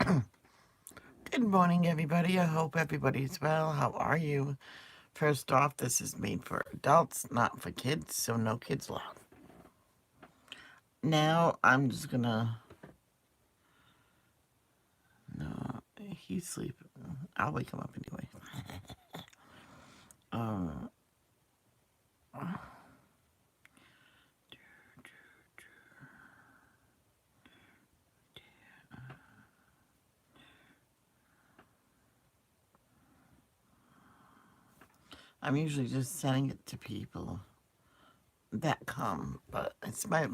Good morning, everybody. I hope everybody's well. How are you? First off, this is made for adults, not for kids, so no kids allowed. Now, I'm just gonna. No, he's sleeping. I'll wake him up anyway. Um, I'm usually just sending it to people that come, but it's my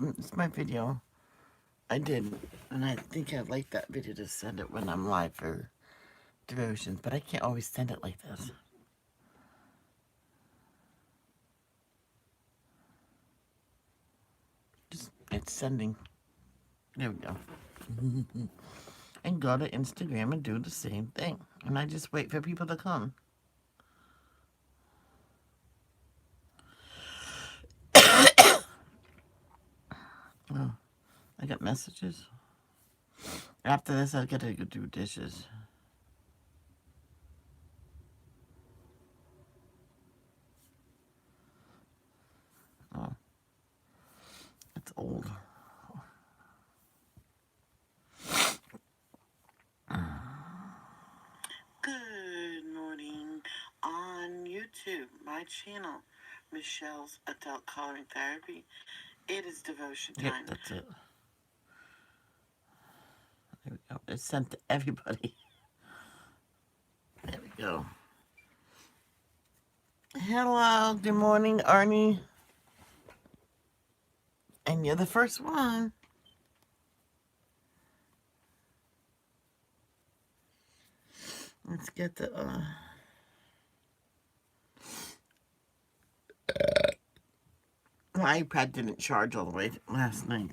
video. I did, and I think I'd like that video to send it when I'm live for devotions, but I can't always send it like this. Just it's sending. There we go. And go to Instagram and do the same thing. And I just wait for people to come. Oh, I got messages. After this, I gotta go do dishes. Oh, it's old. Good morning on YouTube, my channel, Michelle's Adult Coloring Therapy. It is devotion time. Yep, that's it. There we go. It's sent to everybody. There we go. Hello, good morning, Arnie. And you're the first one. Let's get the my iPad didn't charge all the way last night.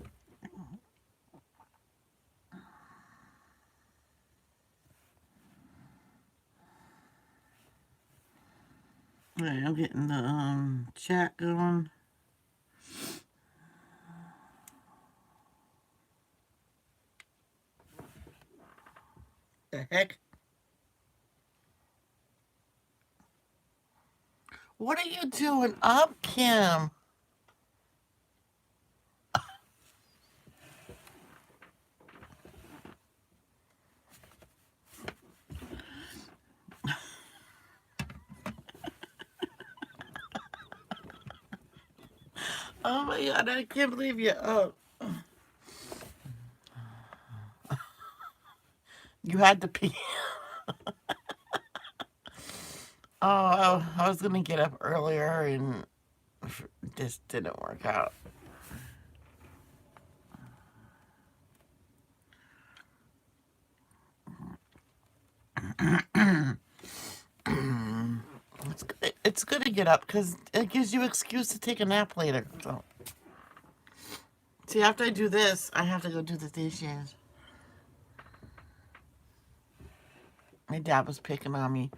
Alright, I'm getting the chat going. The heck? What are you doing up, Kim? Oh my god, I can't believe you're up. You had to pee. Oh, I was gonna get up earlier and this didn't work out. It's good to get up because it gives you excuse to take a nap later. So, see, after I do this, I have to go do the dishes. My dad was picking on me.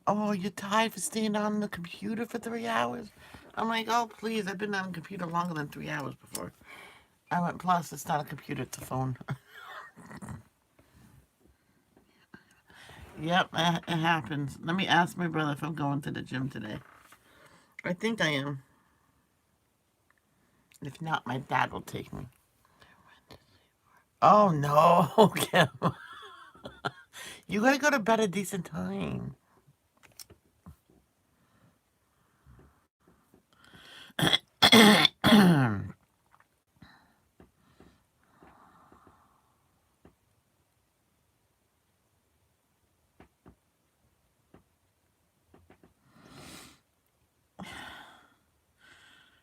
Oh, you're tired for staying on the computer for 3 hours? I'm like, oh, please, I've been on the computer longer than 3 hours before. I went, plus, it's not a computer, it's a phone. Yep, it happens. Let me ask my brother if I'm going to the gym today. I think I am. If not, my dad will take me. Oh, no, Kim. You gotta go to bed at a decent time.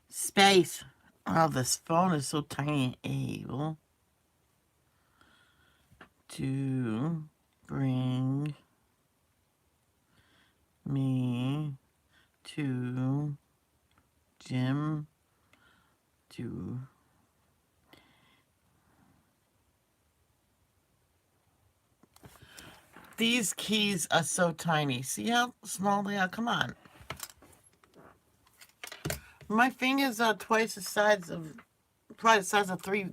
Space. Oh, this phone is so tiny. Able to bring me to gym to these keys are so tiny. See how small they are? Come on. My fingers are twice the size of three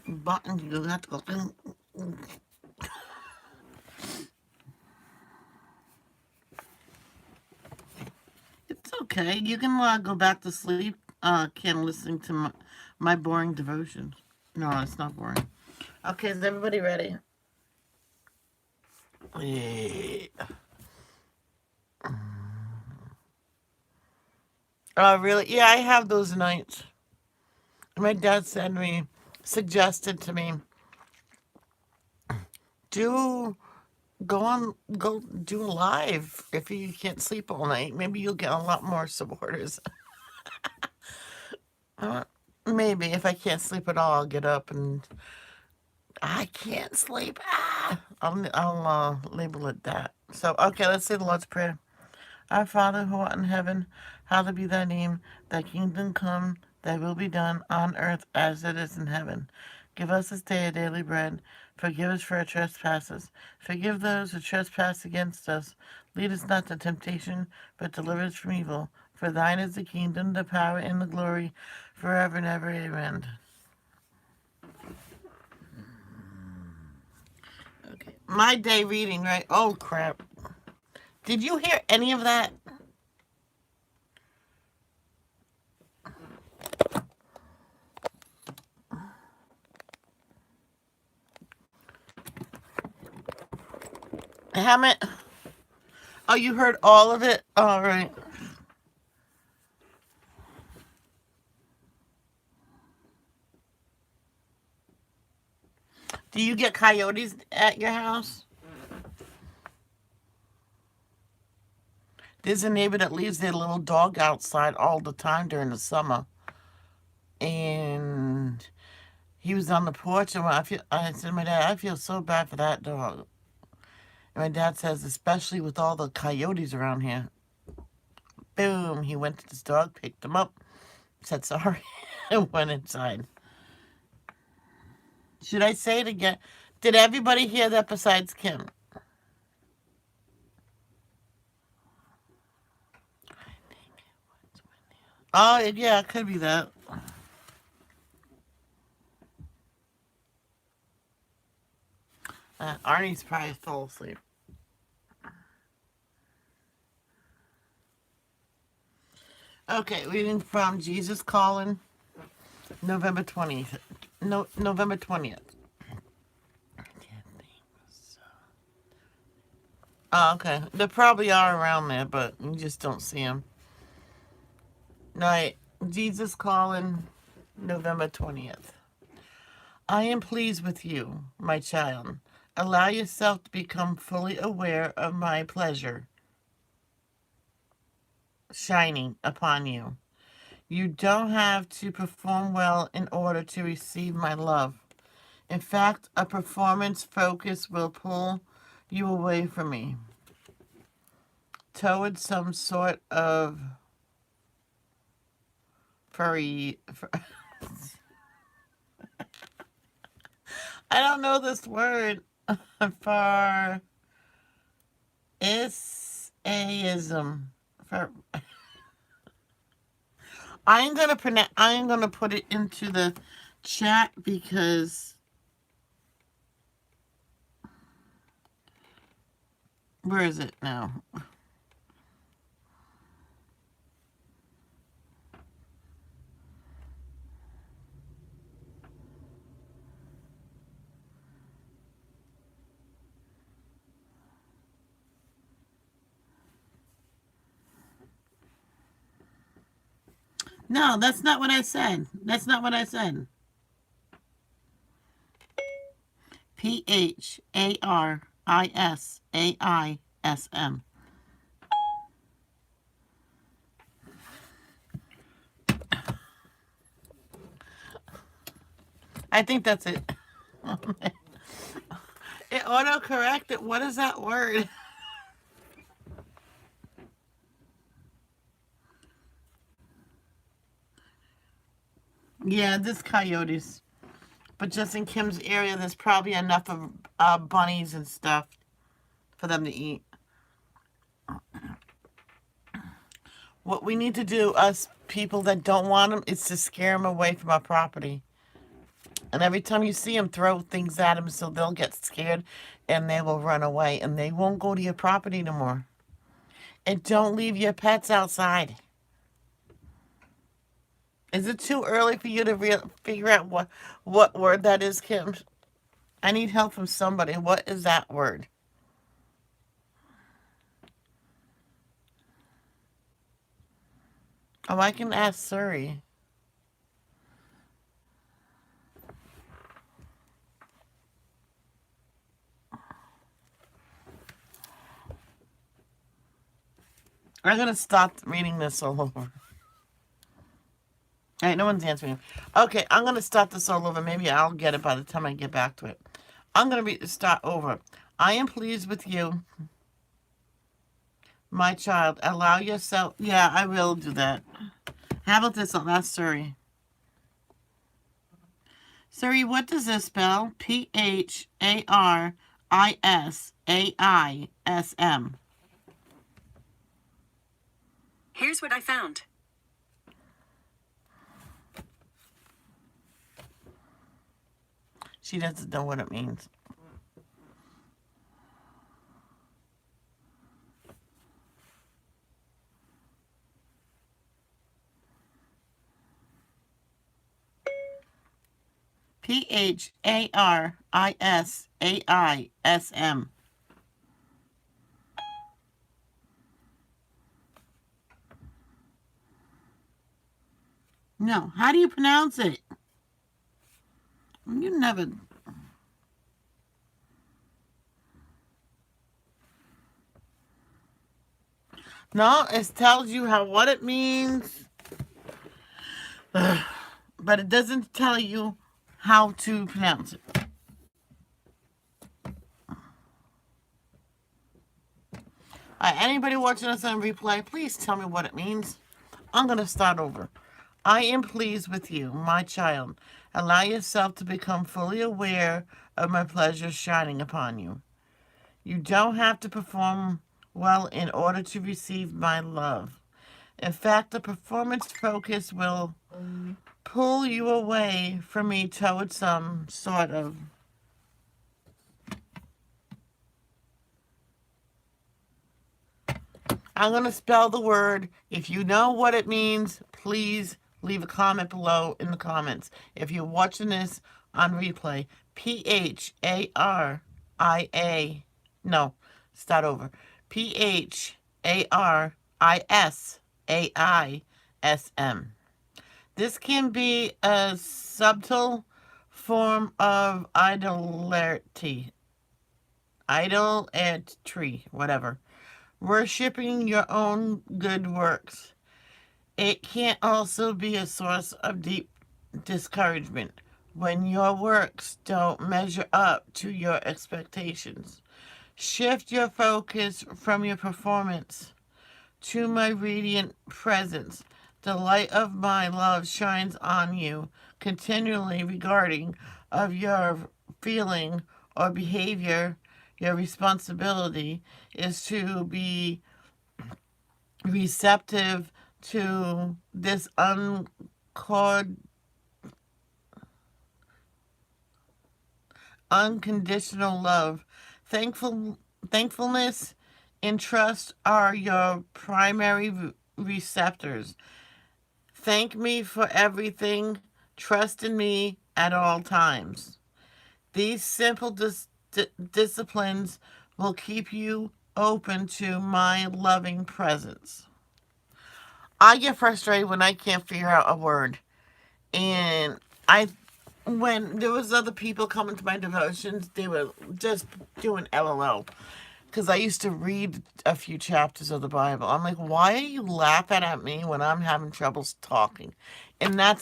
buttons. You have to go. It's okay. You can go back to sleep, Kim, listening to my boring devotions. No, it's not boring. Okay, is everybody ready? Yeah. Oh, really? Yeah, I have those nights. My dad suggested to me, do go do live if you can't sleep all night. Maybe you'll get a lot more supporters. Uh, Maybe if I can't sleep at all, I'll get up and I can't sleep. I'll label it that. So okay, let's say the Lord's Prayer. Our Father who art in heaven, hallowed be thy name. Thy kingdom come, thy will be done on earth as it is in heaven. Give us this day our daily bread. Forgive us for our trespasses. Forgive those who trespass against us. Lead us not to temptation, but deliver us from evil. For thine is the kingdom, the power, and the glory, forever and ever. Amen. Okay. My day reading, right? Oh, crap. Did you hear any of that? Hammett? Oh, you heard all of it? All right. Do you get coyotes at your house? There's a neighbor that leaves their little dog outside all the time during the summer. And he was on the porch, and I said to my dad, I feel so bad for that dog. And my dad says, especially with all the coyotes around here. Boom, he went to this dog, picked him up, said sorry, and went inside. Should I say it again? Did everybody hear that besides Kim? Oh, yeah, it could be that. Arnie's probably fell asleep. Okay, reading from Jesus Calling, November 20th. No, November 20th. Oh, okay. They probably are around there, but you just don't see them. Night. Jesus Calling, November 20th. I am pleased with you, my child. Allow yourself to become fully aware of my pleasure shining upon you. You don't have to perform well in order to receive my love. In fact, a performance focus will pull you away from me towards some sort of furry. I don't know this word. For isism. For I'm gonna put it into the chat because where is it now? No, that's not what I said. That's not what I said. PHARISAISM. I think that's it. It autocorrected. What is that word? Yeah, this coyotes. But just in Kim's area, there's probably enough of bunnies and stuff for them to eat. What we need to do, us people that don't want them, is to scare them away from our property. And every time you see them, throw things at them so they'll get scared and they will run away and they won't go to your property no more. And don't leave your pets outside. Is it too early for you to figure out what word that is, Kim? I need help from somebody. What is that word? Oh, I can ask Suri. I'm going to stop reading this all over. All right, no one's answering. Okay, I'm going to start this all over. Maybe I'll get it by the time I get back to it. I'm going to start over. I am pleased with you, my child. Allow yourself. Yeah, I will do that. How about this? I'll ask Suri. Suri, what does this spell? P-H-A-R-I-S-A-I-S-M. Here's what I found. She doesn't know what it means. P-H-A-R-I-S-A-I-S-M. No, how do you pronounce it? You never... No, it tells you what it means. But it doesn't tell you how to pronounce it. Anybody watching us on replay, please tell me what it means. I'm going to start over. I am pleased with you, my child. Allow yourself to become fully aware of my pleasure shining upon you. You don't have to perform well in order to receive my love. In fact, the performance focus will pull you away from me towards some sort of I'm going to spell the word. If you know what it means, please leave a comment below in the comments. If you're watching this on replay, P-H-A-R-I-A, no, start over. P-H-A-R-I-S-A-I-S-M. This can be a subtle form of idolatry, whatever. Worshipping your own good works. It can also be a source of deep discouragement when your works don't measure up to your expectations. Shift your focus from your performance to my radiant presence. The light of my love shines on you continually regarding of your feeling or behavior. Your responsibility is to be receptive to this unconditional love. Thankfulness and trust are your primary receptors. Thank me for everything. Trust in me at all times. These simple disciplines will keep you open to my loving presence. I get frustrated when I can't figure out a word. And when there was other people coming to my devotions, they were just doing LOL. Because I used to read a few chapters of the Bible. I'm like, why are you laughing at me when I'm having troubles talking? And I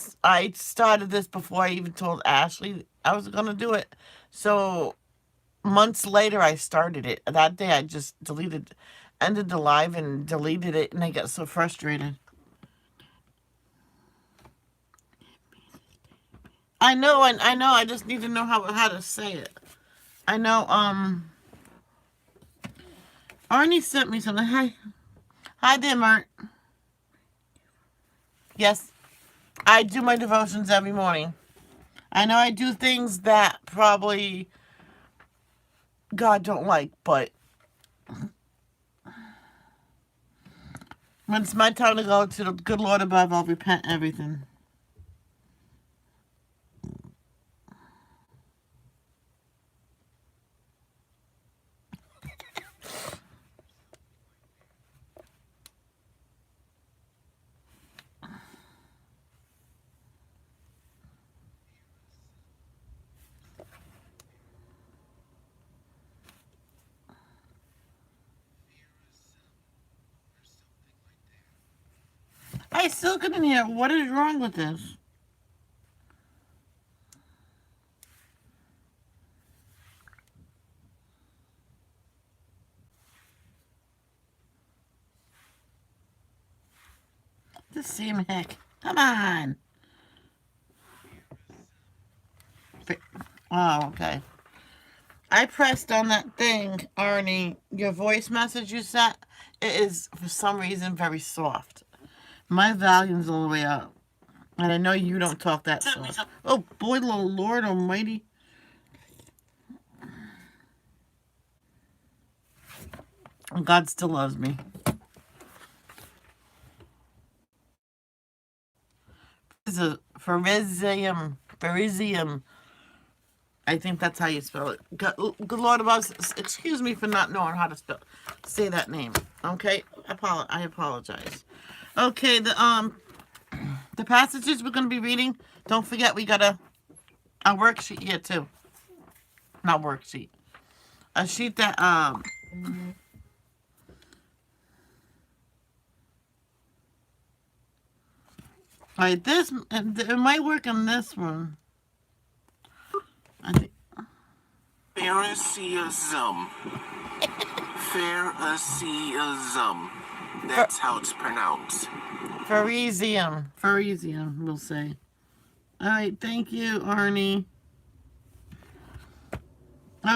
started this before I even told Ashley I was going to do it. So months later, I started it. That day, I just ended the live and deleted it, and I got so frustrated. I know, I just need to know how to say it. I know, Arnie sent me something. Hi there, Mark. Yes, I do my devotions every morning. I know I do things that probably God don't like, but when it's my time to go to the good Lord above, I'll repent everything. I still couldn't hear. What is wrong with this? The same heck. Come on. Oh, okay. I pressed on that thing, Arnie. Your voice message you sent, it is, for some reason, very soft. My volume's all the way up. And I know you don't talk that soft. Oh, boy, Lord almighty. God still loves me. Pharisium. I think that's how you spell it. Good Lord above, excuse me for not knowing how to say that name. Okay, I apologize. Okay, the passages we're going to be reading. Don't forget we got a worksheet here too. Not worksheet. A sheet that All right, it might work on this one. I think. Phariseeism. Phariseeism. That's how it's pronounced. Pharisium, we'll say. All right, thank you, Arnie.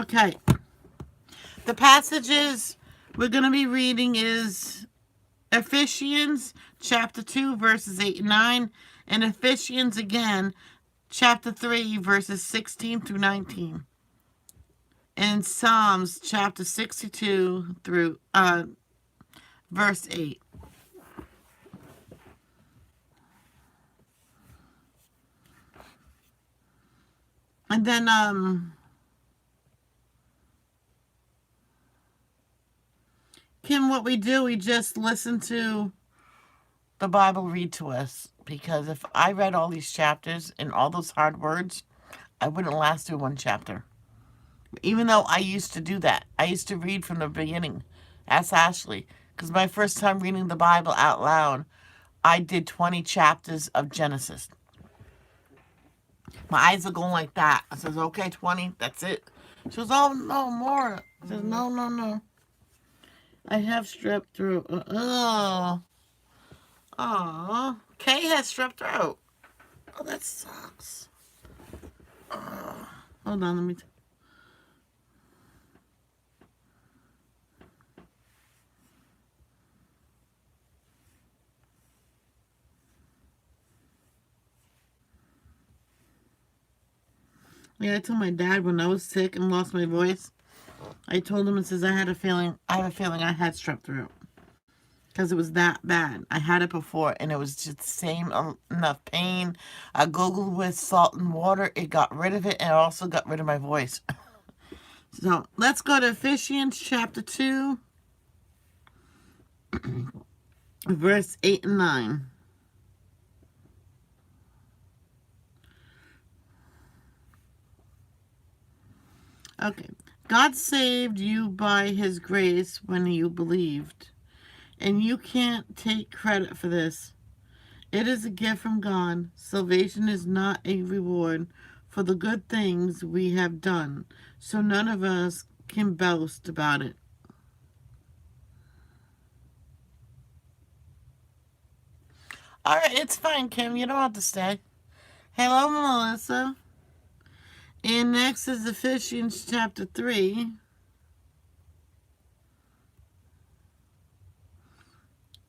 Okay. The passages we're going to be reading is Ephesians chapter 2, verses 8 and 9, and Ephesians again, chapter 3, verses 16 through 19. And Psalms chapter 62 through verse 8. And then Kim, what we do, we just listen to the Bible read to us. Because if I read all these chapters and all those hard words, I wouldn't last through one chapter. Even though I used to do that. I used to read from the beginning. Ask Ashley. Because my first time reading the Bible out loud, I did 20 chapters of Genesis. My eyes are going like that. I says, okay, 20, that's it. She goes, oh, no, more. I says, no. I have strep throat. Kay has strep throat. Oh, that sucks. Hold on, let me... Yeah, I told my dad when I was sick and lost my voice, I told him and says I have a feeling I had strep throat. Because it was that bad. I had it before and it was just the same enough pain. I Googled with salt and water. It got rid of it and it also got rid of my voice. So let's go to Ephesians chapter 2, verse 8 and 9. Okay. God saved you by his grace when you believed. And you can't take credit for this. It is a gift from God. Salvation is not a reward for the good things we have done. So none of us can boast about it. Alright, it's fine, Kim. You don't have to stay. Hello, Melissa. And next is Ephesians chapter 3.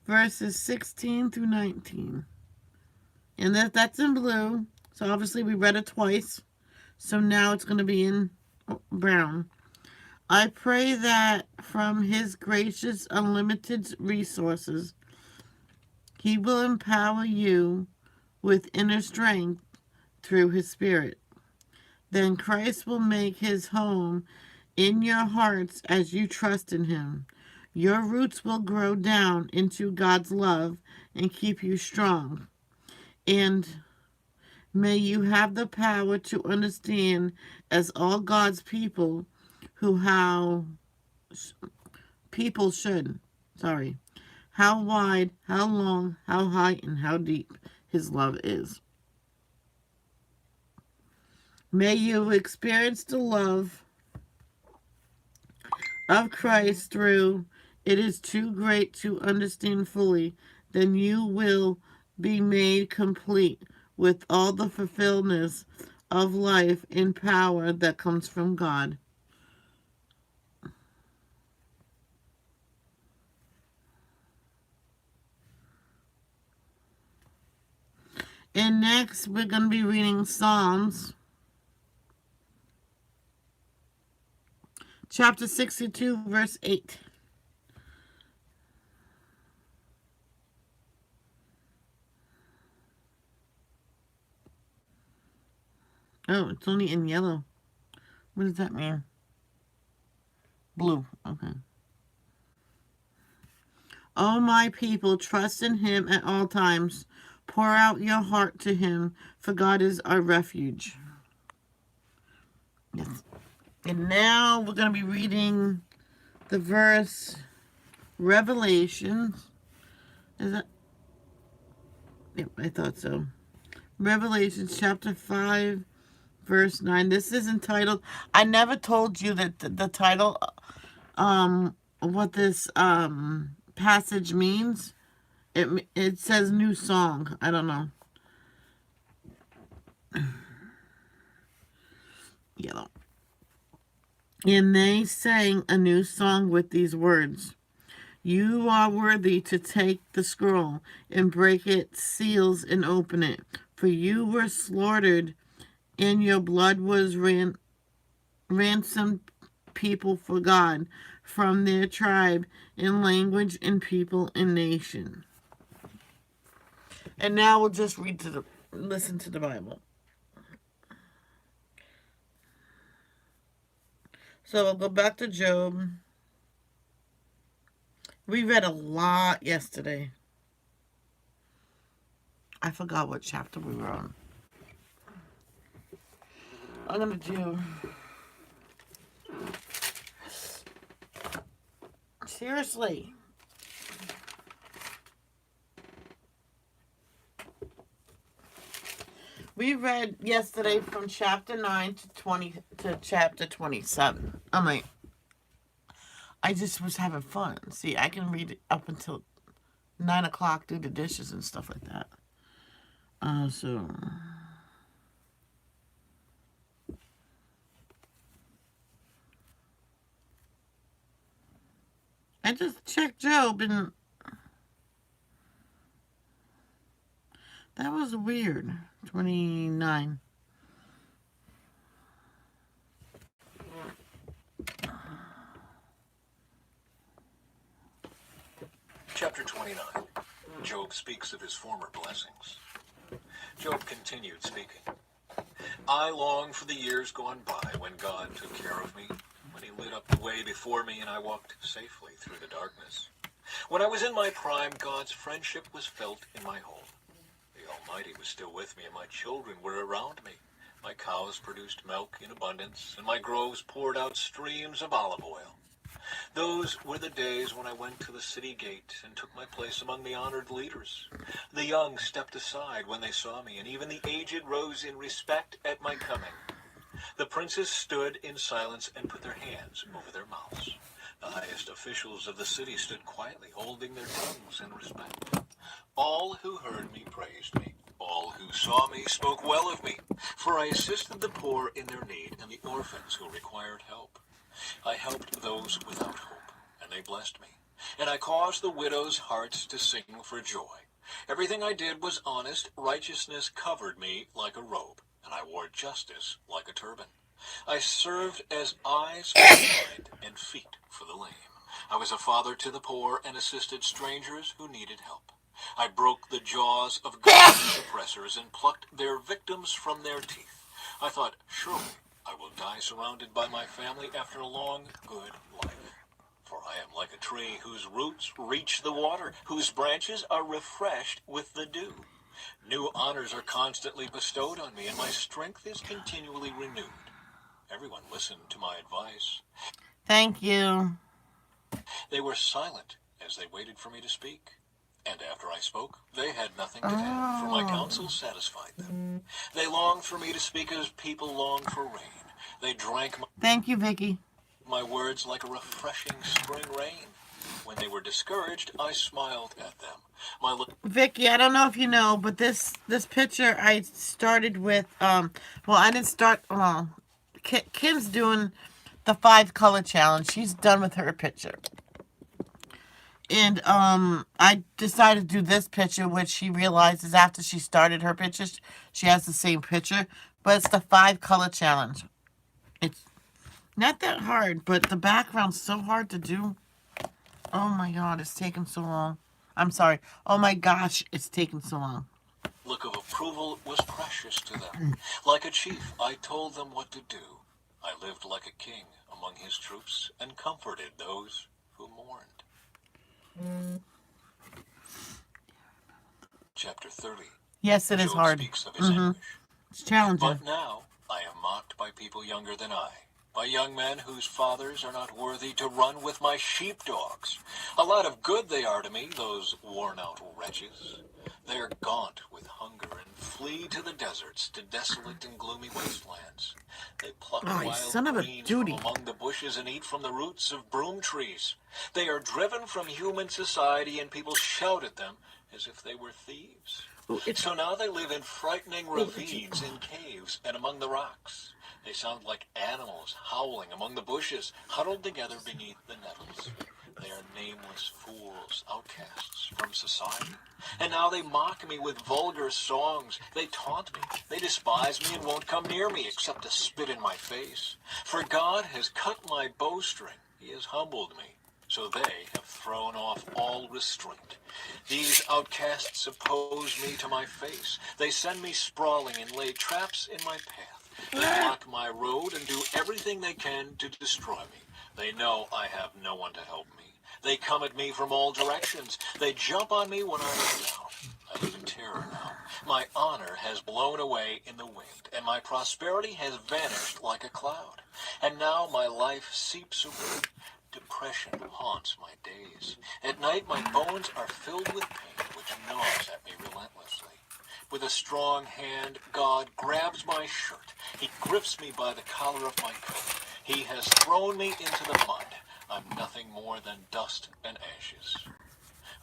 Verses 16 through 19. And that's in blue. So obviously we read it twice. So now it's going to be in brown. I pray that from his gracious, unlimited resources, he will empower you with inner strength through his Spirit. Then Christ will make his home in your hearts as you trust in him. Your roots will grow down into God's love and keep you strong. And may you have the power to understand, as all God's people, how people should. How wide, how long, how high, and how deep his love is. May you experience the love of Christ through it is too great to understand fully. Then you will be made complete with all the fulfillment of life and power that comes from God. And next, we're going to be reading Psalms, chapter 62, verse 8. Oh, it's only in yellow. What does that mean? Blue. Okay. O my people, trust in him at all times. Pour out your heart to him, for God is our refuge. Yes. And now we're going to be reading the verse Revelations. Is that? Yep, I thought so. Revelations chapter 5, verse 9. This is entitled, I never told you that the title, what this passage means. It says new song. I don't know. Yellow. And they sang a new song with these words. You are worthy to take the scroll and break its seals and open it. For you were slaughtered, and your blood was ransomed people for God from their tribe and language and people and nation. And now we'll just listen to the Bible. So we'll go back to Job. We read a lot yesterday. I forgot what chapter we were on. I'm going to do... Seriously. We read yesterday from chapter 9 to chapter 27. I just was having fun. See, I can read it up until 9 o'clock, do the dishes and stuff like that. So... I just checked Job and... That was weird. 29. Chapter 29. Job speaks of his former blessings. Job continued speaking. I long for the years gone by when God took care of me, when he lit up the way before me and I walked safely through the darkness. When I was in my prime, God's friendship was felt in my home. The Almighty was still with me and my children were around me. My cows produced milk in abundance and my groves poured out streams of olive oil. Those were the days when I went to the city gate and took my place among the honored leaders. The young stepped aside when they saw me, and even the aged rose in respect at my coming. The princes stood in silence and put their hands over their mouths. The highest officials of the city stood quietly, holding their tongues in respect. All who heard me praised me. All who saw me spoke well of me, for I assisted the poor in their need and the orphans who required help. I helped those without hope, and they blessed me. And I caused the widows' hearts to sing for joy. Everything I did was honest. Righteousness covered me like a robe, and I wore justice like a turban. I served as eyes for the blind and feet for the lame. I was a father to the poor and assisted strangers who needed help. I broke the jaws of government oppressors and plucked their victims from their teeth. I thought, surely I will die surrounded by my family after a long, good life. For I am like a tree whose roots reach the water, whose branches are refreshed with the dew. New honors are constantly bestowed on me, and my strength is continually renewed. Everyone listened to my advice. Thank you. They were silent as they waited for me to speak. And after I spoke, they had nothing to add, for my counsel satisfied them. They longed for me to speak as people long for rain. They drank Thank you, Vicky. my words like a refreshing spring rain. When they were discouraged, I smiled at them. My Vicky, I don't know if you know, but this picture I started with. Well, I didn't start. Well, Kim's doing the 5-color challenge. She's done with her picture, and I decided to do this picture, which she realizes after she started her pictures, she has the same picture, but it's the 5-color challenge. It's not that hard, but the background's so hard to do. Oh my God, it's taken so long. I'm sorry. Oh my gosh, it's taken so long. look of approval was precious to them. Like a chief, I told them what to do. I lived like a king among his troops and comforted those who mourned. Chapter 30. Yes, it is Job hard. speaks of his anguish. It's challenging. But now I am mocked by people younger than I, by young men whose fathers are not worthy to run with my sheepdogs. A lot of good they are to me, those worn-out wretches. They are gaunt with hunger and flee to the deserts, to desolate and gloomy wastelands. They pluck Oh, you wild son of a greens duty. from among the bushes and eat from the roots of broom trees. They are driven from human society, and people shout at them as if they were thieves. So now they live in frightening ravines, in caves, and among the rocks. They sound like animals howling among the bushes, huddled together beneath the nettles. They are nameless fools, outcasts from society. And now they mock me with vulgar songs. They taunt me. They despise me and won't come near me except to spit in my face. For God has cut my bowstring. He has humbled me. So they have thrown off all restraint. These outcasts oppose me to my face. They send me sprawling and lay traps in my path. They block my road and do everything they can to destroy me. They know I have no one to help me. They come at me from all directions. They jump on me when I am down. I live in terror now. My honor has blown away in the wind, and my prosperity has vanished like a cloud. And now my life seeps away. Depression haunts my days. At night my bones are filled with pain, which gnaws at me relentlessly. With a strong hand, God grabs my shirt. He grips me by the collar of my coat. He has thrown me into the mud. I'm nothing more than dust and ashes.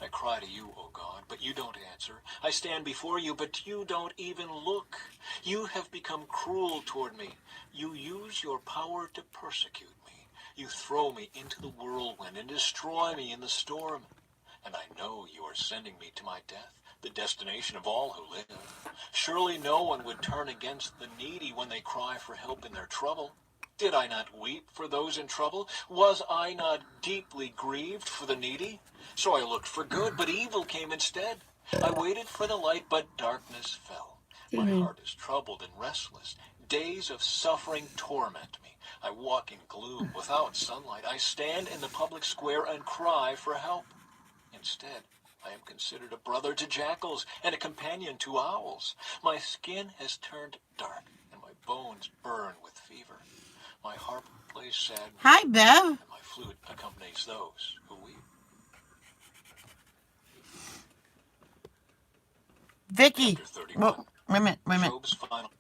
I cry to you, O God, but you don't answer. I stand before you, but you don't even look. You have become cruel toward me. You use your power to persecute me. You throw me into the whirlwind and destroy me in the storm. And I know you are sending me to my death, the destination of all who live. Surely no one would turn against the needy when they cry for help in their trouble. Did I not weep for those in trouble? Was I not deeply grieved for the needy? So I looked for good, but evil came instead. I waited for the light, but darkness fell. My heart is troubled and restless. Days of suffering torment me. I walk in gloom without sunlight. I stand in the public square and cry for help. Instead, I am considered a brother to jackals and a companion to owls. My skin has turned dark, and my bones burn with fever. My harp plays sad music, Hi, Bev. and my flute accompanies those who weep. Vicky. Chapter 31. Well, wait a minute. Job's final.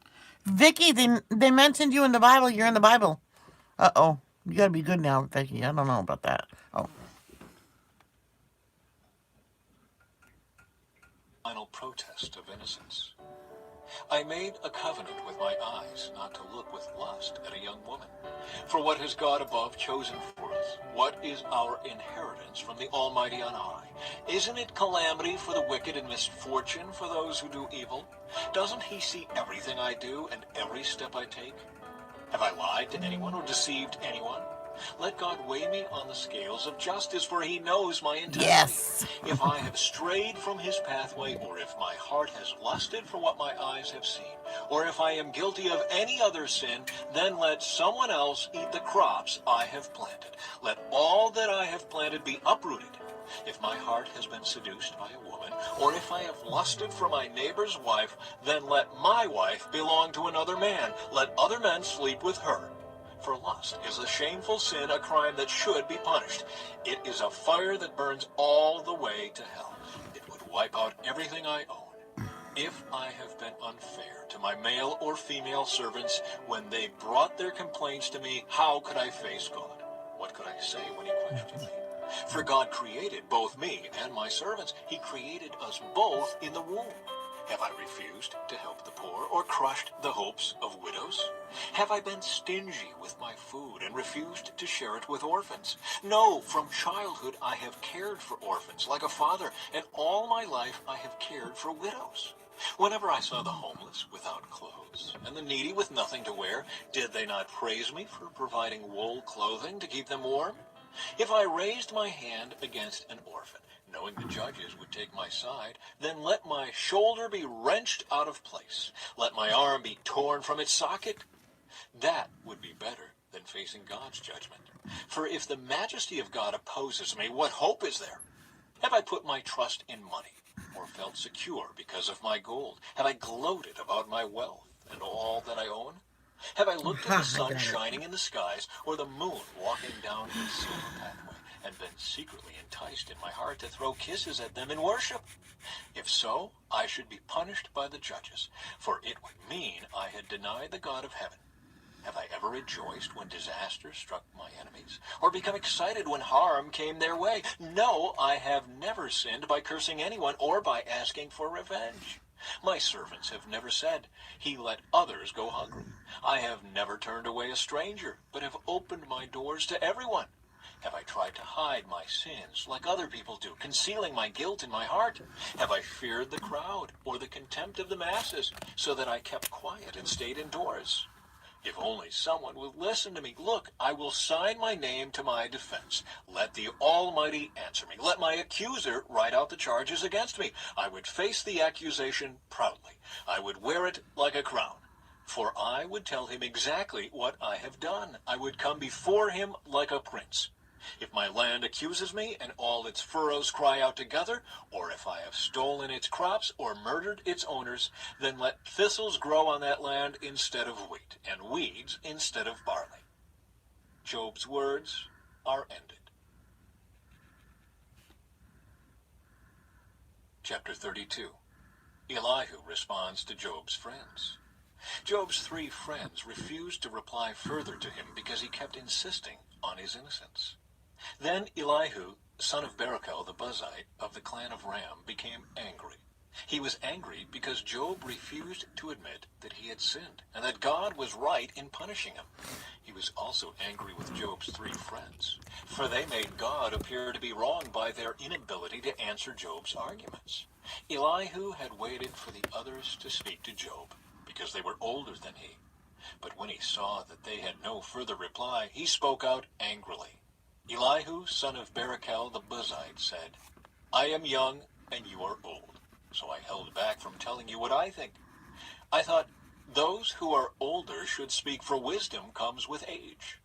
Vicky, they mentioned you in the Bible. You're in the Bible. Uh-oh. You gotta be good now, Vicky. I don't know about that. Oh. Final protest of innocence. I made a covenant with my eyes not to look with lust at a young woman. For what has God above chosen for us? What is our inheritance from the Almighty on high? Isn't it calamity for the wicked and misfortune for those who do evil? Doesn't he see everything I do and every step I take? Have I lied to anyone or deceived anyone? Let God weigh me on the scales of justice, for he knows my integrity. Yes. If I have strayed from his pathway, or if my heart has lusted for what my eyes have seen, or if I am guilty of any other sin, then let someone else eat the crops I have planted. Let all that I have planted be uprooted. If my heart has been seduced by a woman, or if I have lusted for my neighbor's wife, then let my wife belong to another man. Let other men sleep with her. For lust is a shameful sin, a crime that should be punished. It is a fire that burns all the way to hell. It would wipe out everything I own. If I have been unfair to my male or female servants when they brought their complaints to me, how could I face God? What could I say when he questioned me? For God created both me and my servants. He created us both in the womb. Have I refused to help the poor or crushed the hopes of widows? Have I been stingy with my food and refused to share it with orphans? No, from childhood I have cared for orphans like a father, and all my life I have cared for widows. Whenever I saw the homeless without clothes and the needy with nothing to wear, did they not praise me for providing wool clothing to keep them warm? If I raised my hand against an orphan, knowing the judges would take my side, then let my shoulder be wrenched out of place. Let my arm be torn from its socket. That would be better than facing God's judgment. For if the majesty of God opposes me, what hope is there? Have I put my trust in money, or felt secure because of my gold? Have I gloated about my wealth and all that I own? Have I looked at the sun shining in the skies, or the moon walking down its silver pathway, and been secretly enticed in my heart to throw kisses at them in worship? If so, I should be punished by the judges, for it would mean I had denied the God of heaven. Have I ever rejoiced when disaster struck my enemies, or become excited when harm came their way? No, I have never sinned by cursing anyone or by asking for revenge. My servants have never said, he let others go hungry. I have never turned away a stranger, but have opened my doors to everyone. Have I tried to hide my sins like other people do, concealing my guilt in my heart? Have I feared the crowd or the contempt of the masses, so that I kept quiet and stayed indoors? If only someone would listen to me. Look, I will sign my name to my defense. Let the Almighty answer me. Let my accuser write out the charges against me. I would face the accusation proudly. I would wear it like a crown. For I would tell him exactly what I have done. I would come before him like a prince. If my land accuses me and all its furrows cry out together, or if I have stolen its crops or murdered its owners, then let thistles grow on that land instead of wheat, and weeds instead of barley. Job's words are ended. Chapter 32. Elihu responds to Job's friends. Job's 3 friends refused to reply further to him because he kept insisting on his innocence. Then Elihu, son of Barachel the Buzite of the clan of Ram, became angry. He was angry because Job refused to admit that he had sinned and that God was right in punishing him. He was also angry with Job's 3 friends, for they made God appear to be wrong by their inability to answer Job's arguments. Elihu had waited for the others to speak to Job because they were older than he. But when he saw that they had no further reply, he spoke out angrily. Elihu, son of Barachel the Buzite, said, I am young and you are old, so I held back from telling you what I think. I thought, those who are older should speak, for wisdom comes with age.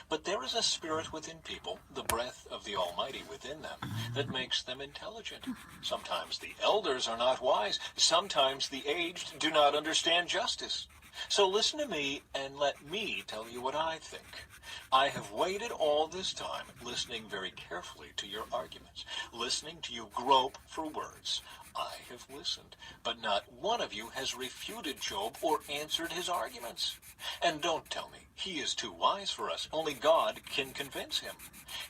But there is a spirit within people, the breath of the Almighty within them, that makes them intelligent. Sometimes the elders are not wise. Sometimes the aged do not understand justice. So listen to me and let me tell you what I think. I have waited all this time, listening very carefully to your arguments, listening to you grope for words. I have listened, but not one of you has refuted Job or answered his arguments. And don't tell me he is too wise for us. Only God can convince him.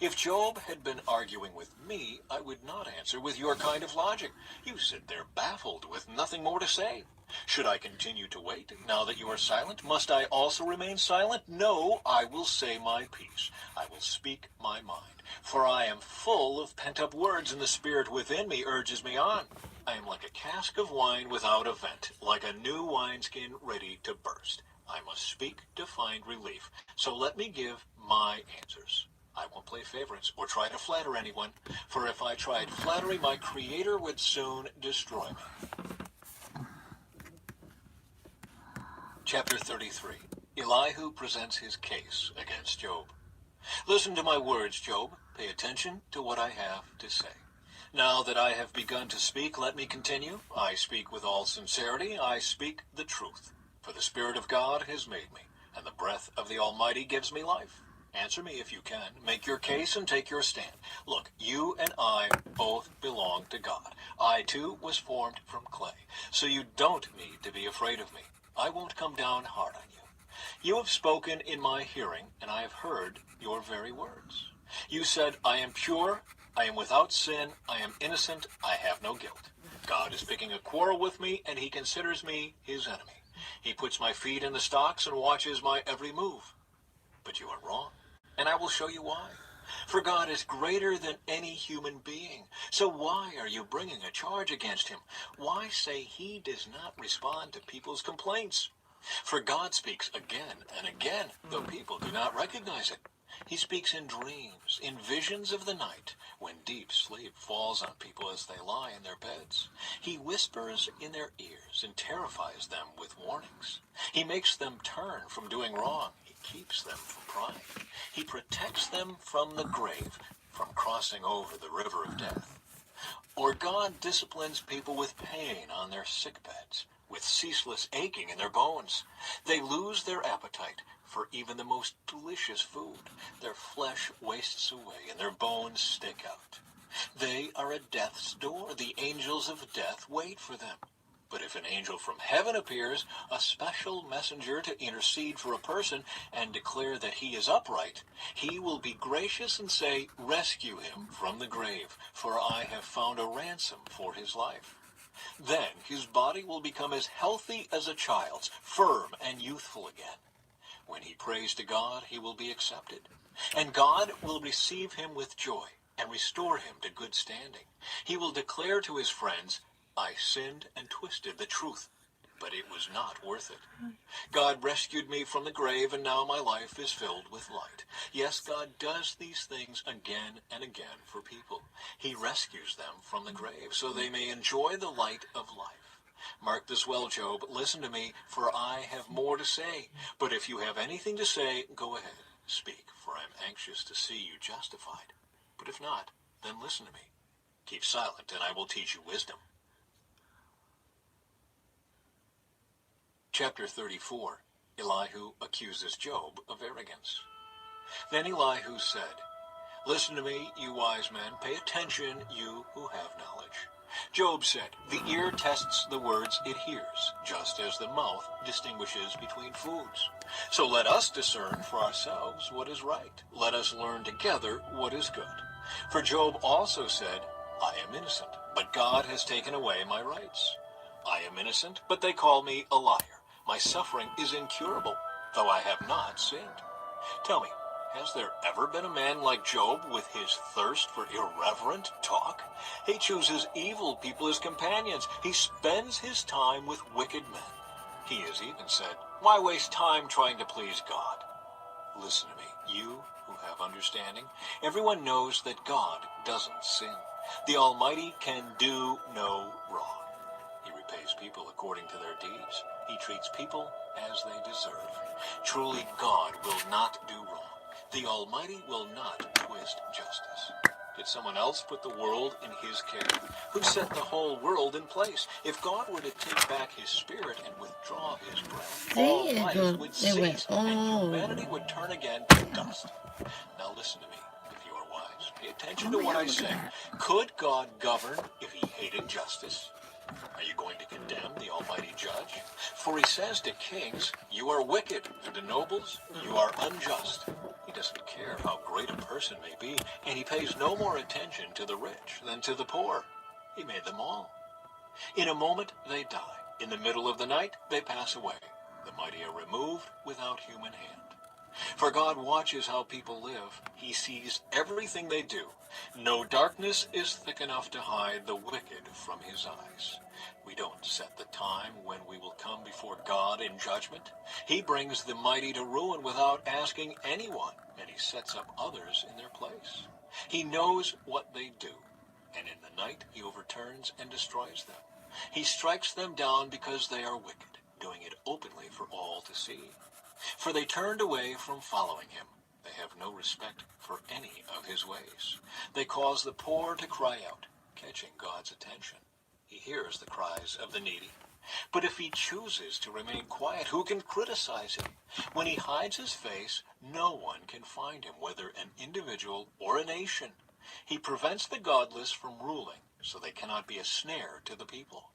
If Job had been arguing with me, I would not answer with your kind of logic. You sit there baffled with nothing more to say. Should I continue to wait now that you are silent? Must I also remain silent? No, I will say my piece. I will speak my mind. For I am full of pent-up words, and the spirit within me urges me on. I am like a cask of wine without a vent, like a new wineskin ready to burst. I must speak to find relief. So let me give my answers. I won't play favorites or try to flatter anyone, for if I tried flattery, my Creator would soon destroy me. Chapter 33. Elihu presents his case against Job. Listen to my words, Job. Pay attention to what I have to say. Now that I have begun to speak, let me continue. I speak with all sincerity. I speak the truth. For the Spirit of God has made me, and the breath of the Almighty gives me life. Answer me if you can. Make your case and take your stand. Look, you and I both belong to God. I, too, was formed from clay. So you don't need to be afraid of me. I won't come down hard on you. You have spoken in my hearing, and I have heard your very words. You said, I am pure, I am without sin, I am innocent, I have no guilt. God is picking a quarrel with me, and he considers me his enemy. He puts my feet in the stocks and watches my every move. But you are wrong, and I will show you why. For God is greater than any human being. So why are you bringing a charge against him? Why say he does not respond to people's complaints? For God speaks again and again, though people do not recognize it. He speaks in dreams, in visions of the night, when deep sleep falls on people as they lie in their beds. He whispers in their ears and terrifies them with warnings. He makes them turn from doing wrong. He keeps them from pride. He protects them from the grave, from crossing over the river of death. Or God disciplines people with pain on their sick beds, with ceaseless aching in their bones. They lose their appetite for even the most delicious food. Their flesh wastes away and their bones stick out. They are at death's door. The angels of death wait for them. But if an angel from heaven appears, a special messenger to intercede for a person and declare that he is upright, he will be gracious and say, rescue him from the grave, for I have found a ransom for his life. Then his body will become as healthy as a child's, firm and youthful again. When he prays to God, he will be accepted. And God will receive him with joy and restore him to good standing. He will declare to his friends, I sinned and twisted the truth, but it was not worth it. God rescued me from the grave, and now my life is filled with light. Yes, God does these things again and again for people. He rescues them from the grave so they may enjoy the light of life. Mark this well, Job. Listen to me, for I have more to say. But if you have anything to say, go ahead, speak, for I am anxious to see you justified. But if not, then listen to me. Keep silent, and I will teach you wisdom. Chapter 34. Elihu accuses Job of arrogance. Then Elihu said, listen to me, you wise men. Pay attention, you who have knowledge. Job said, the ear tests the words it hears, just as the mouth distinguishes between foods. So let us discern for ourselves what is right. Let us learn together what is good. For Job also said, I am innocent, but God has taken away my rights. I am innocent, but they call me a liar. My suffering is incurable, though I have not sinned. Tell me, has there ever been a man like Job with his thirst for irreverent talk? He chooses evil people as companions. He spends his time with wicked men. He has even said, why waste time trying to please God? Listen to me, you who have understanding. Everyone knows that God doesn't sin. The Almighty can do no wrong. He repays people according to their deeds. He treats people as they deserve. Truly, God will not do wrong. The Almighty will not twist justice. Did someone else put the world in his care? Who set the whole world in place? If God were to take back his spirit and withdraw his breath, all See, life would cease, and humanity would turn again to dust. Now listen to me, if you are wise. Pay attention to what I say. Could God govern if he hated justice? Are you going to condemn the Almighty Judge? For he says to kings, you are wicked, and to nobles, you are unjust. He doesn't care how great a person may be, and he pays no more attention to the rich than to the poor. He made them all. In a moment they die, In the middle of the night, they pass away. The mighty are removed without human hand. For God watches how people live. He sees everything they do. No darkness is thick enough to hide the wicked from his eyes. We don't set the time when we will come before God in judgment. He brings the mighty to ruin without asking anyone, and he sets up others in their place. He knows what they do, and in the night he overturns and destroys them. He strikes them down because they are wicked, doing it openly for all to see. For they turned away from following him. They have no respect for any of his ways. They cause the poor to cry out, catching God's attention. He hears the cries of the needy. But if he chooses to remain quiet, who can criticize him? When he hides his face, no one can find him, whether an individual or a nation. He prevents the godless from ruling, so they cannot be a snare to the people.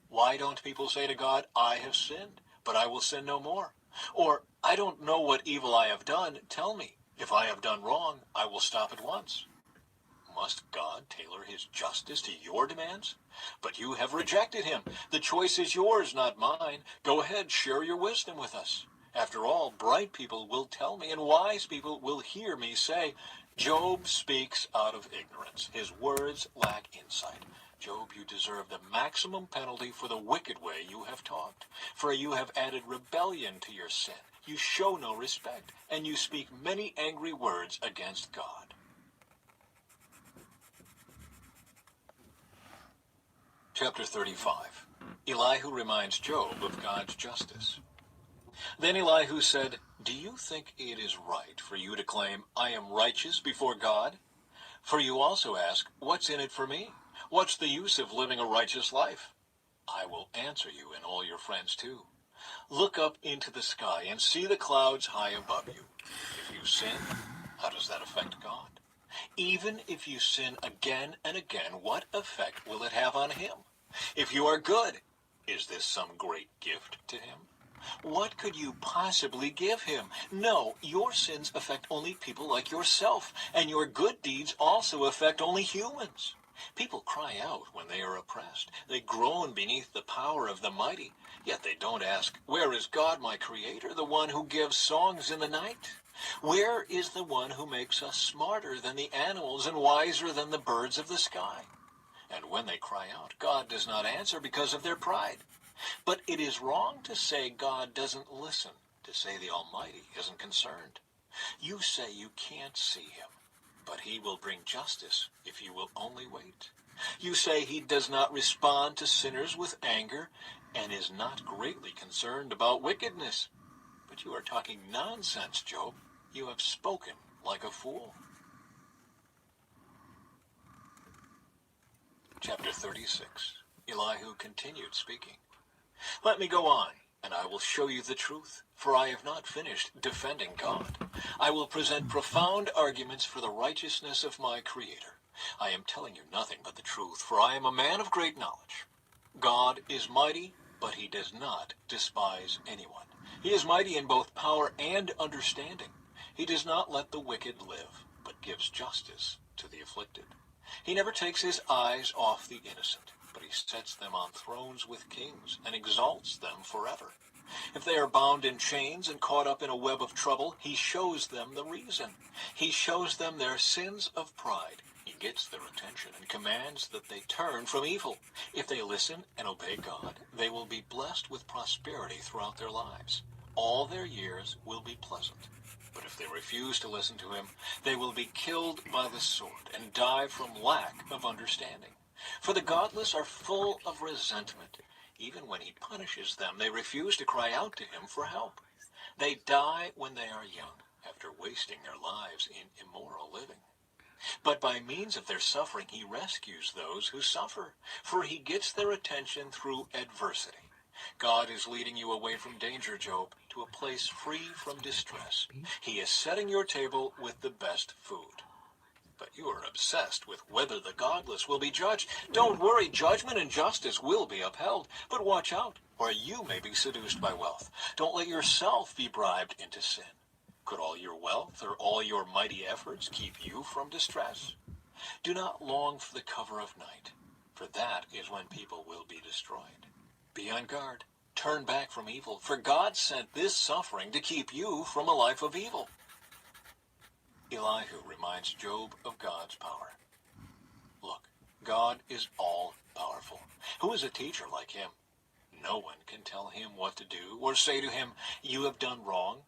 Why don't people say to God, I have sinned, but I will sin no more? Or, I don't know what evil I have done, tell me. If I have done wrong, I will stop at once. Must God tailor his justice to your demands? But you have rejected him. The choice is yours, not mine. Go ahead, share your wisdom with us. After all, bright people will tell me, and wise people will hear me say, Job speaks out of ignorance. His words lack insight. Job, you deserve the maximum penalty for the wicked way you have talked. For you have added rebellion to your sin. You show no respect, and you speak many angry words against God. Chapter 35. Elihu reminds Job of God's justice. Then Elihu said, Do you think it is right for you to claim, I am righteous before God? For you also ask, what's in it for me? What's the use of living a righteous life? I will answer you and all your friends too. Look up into the sky and see the clouds high above you. If you sin, how does that affect God? Even if you sin again and again, what effect will it have on him? If you are good, is this some great gift to him? What could you possibly give him? No, your sins affect only people like yourself, and your good deeds also affect only humans. People cry out when they are oppressed. They groan beneath the power of the mighty. Yet they don't ask, Where is God, my Creator, the one who gives songs in the night? Where is the one who makes us smarter than the animals and wiser than the birds of the sky? And when they cry out, God does not answer because of their pride. But it is wrong to say God doesn't listen, to say the Almighty isn't concerned. You say you can't see him, but he will bring justice if you will only wait. You say he does not respond to sinners with anger and is not greatly concerned about wickedness. But you are talking nonsense, Job. You have spoken like a fool. Chapter 36. Elihu continued speaking. Let me go on, and I will show you the truth, for I have not finished defending God. I will present profound arguments for the righteousness of my Creator. I am telling you nothing but the truth, for I am a man of great knowledge. God is mighty, but he does not despise anyone. He is mighty in both power and understanding. He does not let the wicked live, but gives justice to the afflicted. He never takes his eyes off the innocent, but he sets them on thrones with kings and exalts them forever. If they are bound in chains and caught up in a web of trouble, he shows them the reason. He shows them their sins of pride. He gets their attention and commands that they turn from evil. If they listen and obey God, they will be blessed with prosperity throughout their lives. All their years will be pleasant. But if they refuse to listen to him, they will be killed by the sword and die from lack of understanding. For the godless are full of resentment. Even when he punishes them, they refuse to cry out to him for help. They die when they are young, after wasting their lives in immoral living. But by means of their suffering, he rescues those who suffer, for he gets their attention through adversity. God is leading you away from danger, Job, to a place free from distress. He is setting your table with the best food. But you are obsessed with whether the godless will be judged. Don't worry, judgment and justice will be upheld. But watch out, or you may be seduced by wealth. Don't let yourself be bribed into sin. Could all your wealth or all your mighty efforts keep you from distress? Do not long for the cover of night, for that is when people will be destroyed. Be on guard. Turn back from evil, for God sent this suffering to keep you from a life of evil. Elihu reminds Job of God's power. Look, God is all-powerful. Who is a teacher like him? No one can tell him what to do or say to him, "You have done wrong."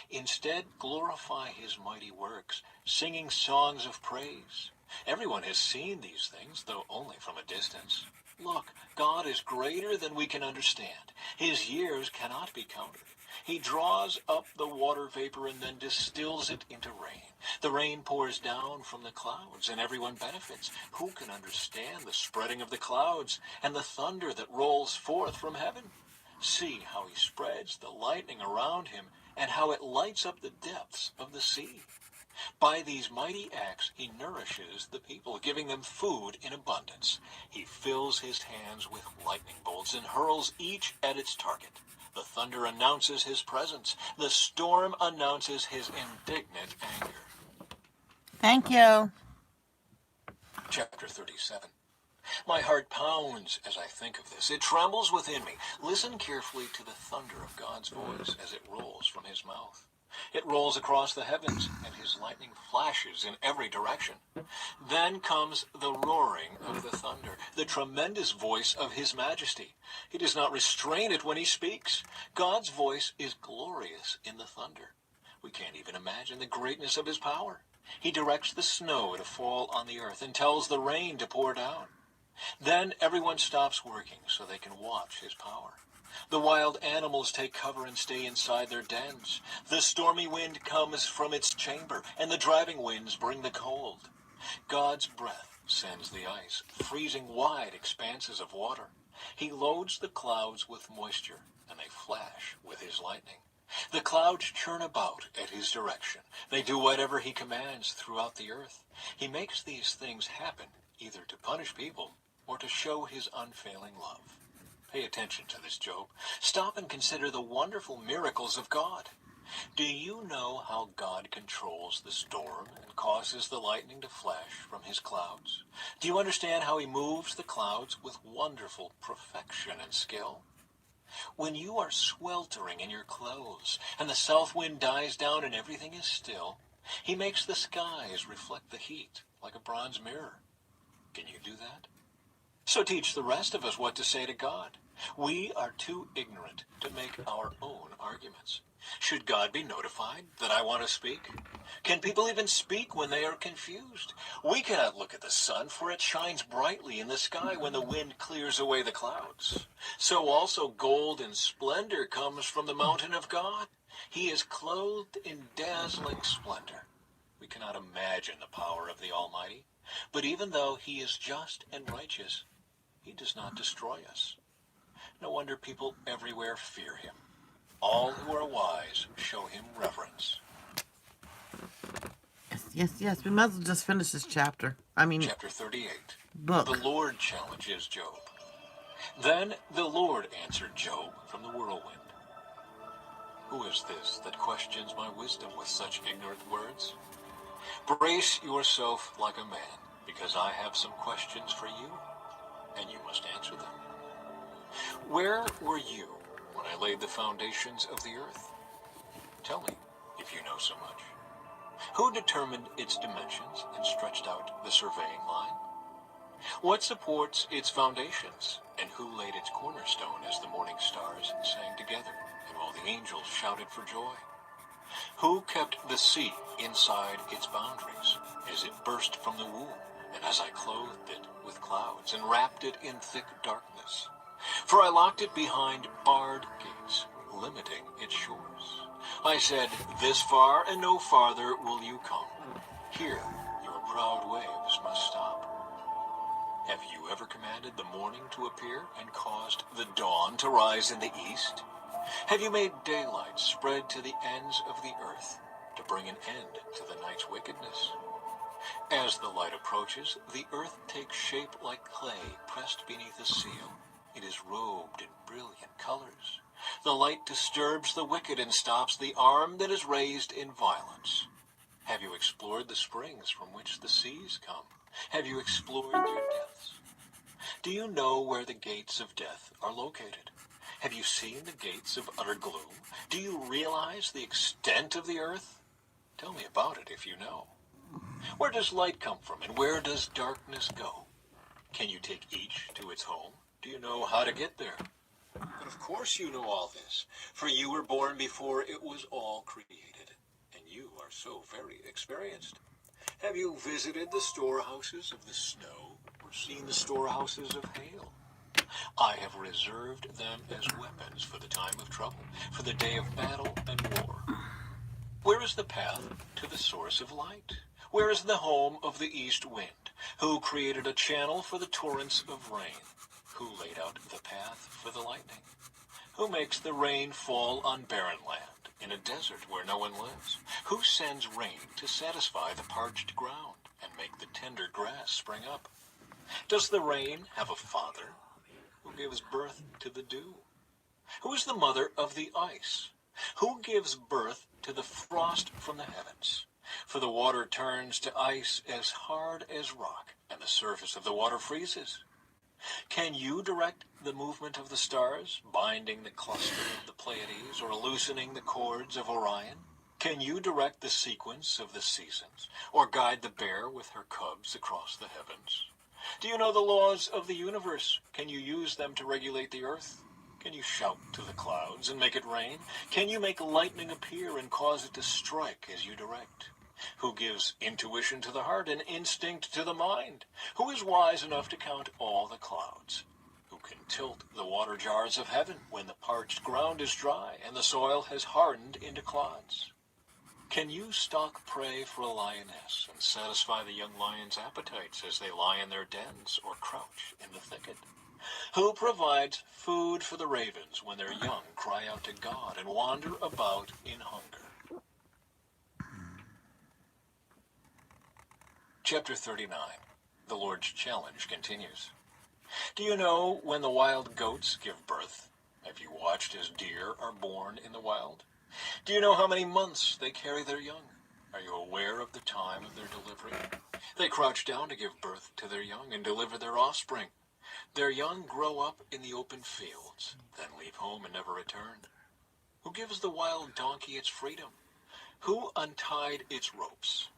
Instead, glorify his mighty works, singing songs of praise. Everyone has seen these things, though only from a distance. Look, God is greater than we can understand. His years cannot be counted. He draws up the water vapor and then distills it into rain. The rain pours down from the clouds, and everyone benefits. Who can understand the spreading of the clouds and the thunder that rolls forth from heaven? See how he spreads the lightning around him, and how it lights up the depths of the sea. By these mighty acts he nourishes the people, giving them food in abundance. He fills his hands with lightning bolts and hurls each at its target. The thunder announces his presence. The storm announces his indignant anger. Thank you. Chapter 37. My heart pounds as I think of this. It trembles within me. Listen carefully to the thunder of God's voice as it rolls from his mouth. It rolls across the heavens, and his lightning flashes in every direction. Then comes the roaring of the thunder, the tremendous voice of his majesty. He does not restrain it when he speaks. God's voice is glorious in the thunder. We can't even imagine the greatness of his power. He directs the snow to fall on the earth and tells the rain to pour down. Then everyone stops working so they can watch his power. The wild animals take cover and stay inside their dens. The stormy wind comes from its chamber, and the driving winds bring the cold. God's breath sends the ice, freezing wide expanses of water. He loads the clouds with moisture, and they flash with his lightning. The clouds churn about at his direction. They do whatever he commands throughout the earth. He makes these things happen either to punish people or to show his unfailing love. Pay attention to this, Job. Stop and consider the wonderful miracles of God. Do you know how God controls the storm and causes the lightning to flash from his clouds? Do you understand how he moves the clouds with wonderful perfection and skill? When you are sweltering in your clothes and the south wind dies down and everything is still, he makes the skies reflect the heat like a bronze mirror. Can you do that? So teach the rest of us what to say to God. We are too ignorant to make our own arguments. Should God be notified that I want to speak? Can people even speak when they are confused? We cannot look at the sun, for it shines brightly in the sky when the wind clears away the clouds. So also gold and splendor comes from the mountain of God. He is clothed in dazzling splendor. We cannot imagine the power of the Almighty. But even though he is just and righteous, he does not destroy us. No wonder people everywhere fear him. All who are wise show him reverence. Yes. We might as well just finish this chapter. Chapter 38. Book. The Lord challenges Job. Then the Lord answered Job from the whirlwind. Who is this that questions my wisdom with such ignorant words? Brace yourself like a man, because I have some questions for you, and you must answer them. Where were you when I laid the foundations of the earth? Tell me, if you know so much. Who determined its dimensions and stretched out the surveying line? What supports its foundations, and who laid its cornerstone as the morning stars sang together, and all the angels shouted for joy? Who kept the sea inside its boundaries, as it burst from the womb, and as I clothed it with clouds, and wrapped it in thick darkness? For I locked it behind barred gates, limiting its shores. I said, this far and no farther will you come. Here your proud waves must stop. Have you ever commanded the morning to appear and caused the dawn to rise in the east? Have you made daylight spread to the ends of the earth to bring an end to the night's wickedness? As the light approaches, the earth takes shape like clay pressed beneath a seal. It is robed in brilliant colors. The light disturbs the wicked and stops the arm that is raised in violence. Have you explored the springs from which the seas come? Have you explored their depths? Do you know where the gates of death are located? Have you seen the gates of utter gloom? Do you realize the extent of the earth? Tell me about it if you know. Where does light come from, and where does darkness go? Can you take each to its home? Do you know how to get there? But of course you know all this, for you were born before it was all created, and you are so very experienced. Have you visited the storehouses of the snow, or seen the storehouses of hail? I have reserved them as weapons for the time of trouble, for the day of battle and war. Where is the path to the source of light? Where is the home of the east wind? Who created a channel for the torrents of rain? Who laid out the path for the lightning? Who makes the rain fall on barren land, in a desert where no one lives? Who sends rain to satisfy the parched ground and make the tender grass spring up? Does the rain have a father? Who gives birth to the dew? Who is the mother of the ice? Who gives birth to the frost from the heavens? For the water turns to ice as hard as rock, and the surface of the water freezes. Can you direct the movement of the stars, binding the cluster of the Pleiades, or loosening the cords of Orion? Can you direct the sequence of the seasons, or guide the bear with her cubs across the heavens? Do you know the laws of the universe? Can you use them to regulate the earth? Can you shout to the clouds and make it rain? Can you make lightning appear and cause it to strike as you direct? Who gives intuition to the heart and instinct to the mind? Who is wise enough to count all the clouds? Who can tilt the water jars of heaven when the parched ground is dry and the soil has hardened into clods? Can you stalk prey for a lioness and satisfy the young lion's appetites as they lie in their dens or crouch in the thicket? Who provides food for the ravens when their young cry out to God and wander about in hunger? Chapter 39. The Lord's challenge continues. Do you know when the wild goats give birth? Have you watched as deer are born in the wild? Do you know how many months they carry their young? Are you aware of the time of their delivery? They crouch down to give birth to their young and deliver their offspring. Their young grow up in the open fields, then leave home and never return. Who gives the wild donkey its freedom? Who untied its ropes?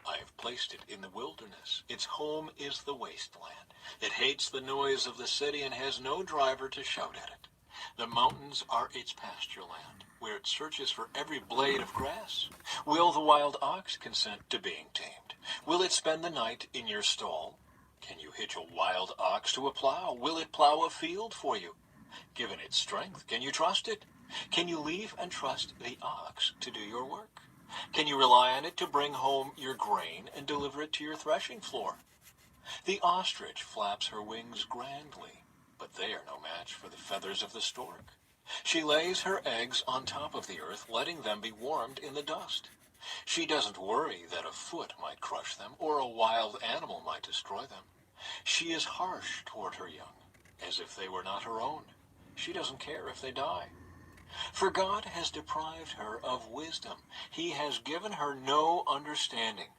I have placed it in the wilderness. Its home is the wasteland. It hates the noise of the city and has no driver to shout at it. The mountains are its pasture land, where it searches for every blade of grass. Will the wild ox consent to being tamed? Will it spend the night in your stall? Can you hitch a wild ox to a plow? Will it plow a field for you? Given its strength, can you trust it? Can you leave and trust the ox to do your work? Can you rely on it to bring home your grain and deliver it to your threshing floor? The ostrich flaps her wings grandly, but they are no match for the feathers of the stork. She lays her eggs on top of the earth, letting them be warmed in the dust. She doesn't worry that a foot might crush them or a wild animal might destroy them. She is harsh toward her young, as if they were not her own. She doesn't care if they die. For God has deprived her of wisdom. He has given her no understanding.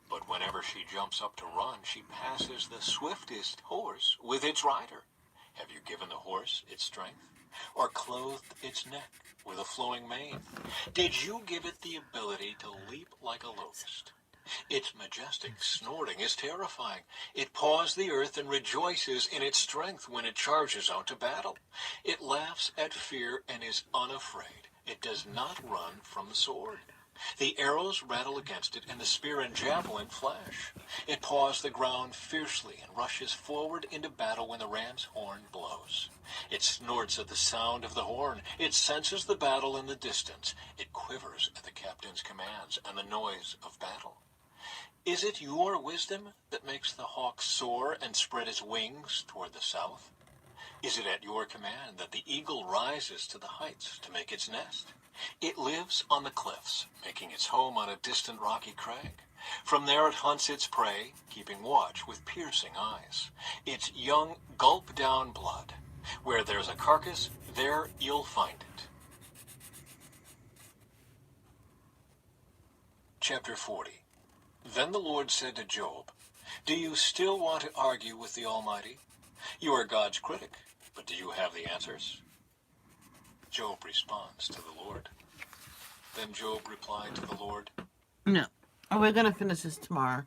But whenever she jumps up to run, she passes the swiftest horse with its rider. Have you given the horse its strength, or clothed its neck with a flowing mane? Did you give it the ability to leap like a locust? Its majestic snorting is terrifying. It paws the earth and rejoices in its strength when it charges out to battle. It laughs at fear and is unafraid. It does not run from the sword. The arrows rattle against it, and the spear and javelin flash. It paws the ground fiercely and rushes forward into battle when the ram's horn blows. It snorts at the sound of the horn. It senses the battle in the distance. It quivers at the captain's commands and the noise of battle. Is it your wisdom that makes the hawk soar and spread its wings toward the south? Is it at your command that the eagle rises to the heights to make its nest? It lives on the cliffs, making its home on a distant rocky crag. From there it hunts its prey, keeping watch with piercing eyes. Its young gulp down blood. Where there's a carcass, there you'll find it. Chapter 40. Then the Lord said to Job, "Do you still want to argue with the Almighty? You are God's critic, but do you have the answers? Job responds to the Lord. Then Job replied to the Lord, No. Oh, we're gonna finish this tomorrow.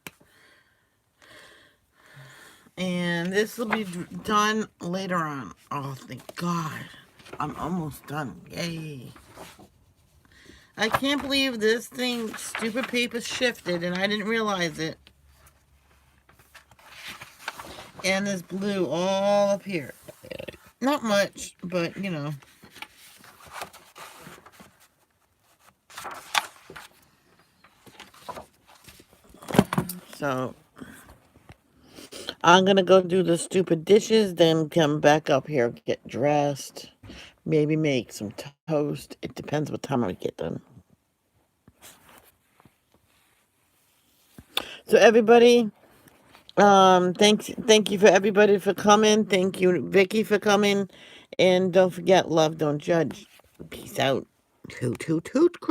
And this will be done later on. Oh, thank God. I'm almost done. Yay. I can't believe this thing, stupid paper, shifted and I didn't realize it. And there's blue all up here. Not much, but you know. So I'm gonna go do the stupid dishes, then come back up here, get dressed, maybe make some toast. It depends what time I get done. So everybody, thank you for everybody for coming. Thank you, Vicky, for coming. And don't forget, love, don't judge. Peace out. Toot, toot, toot.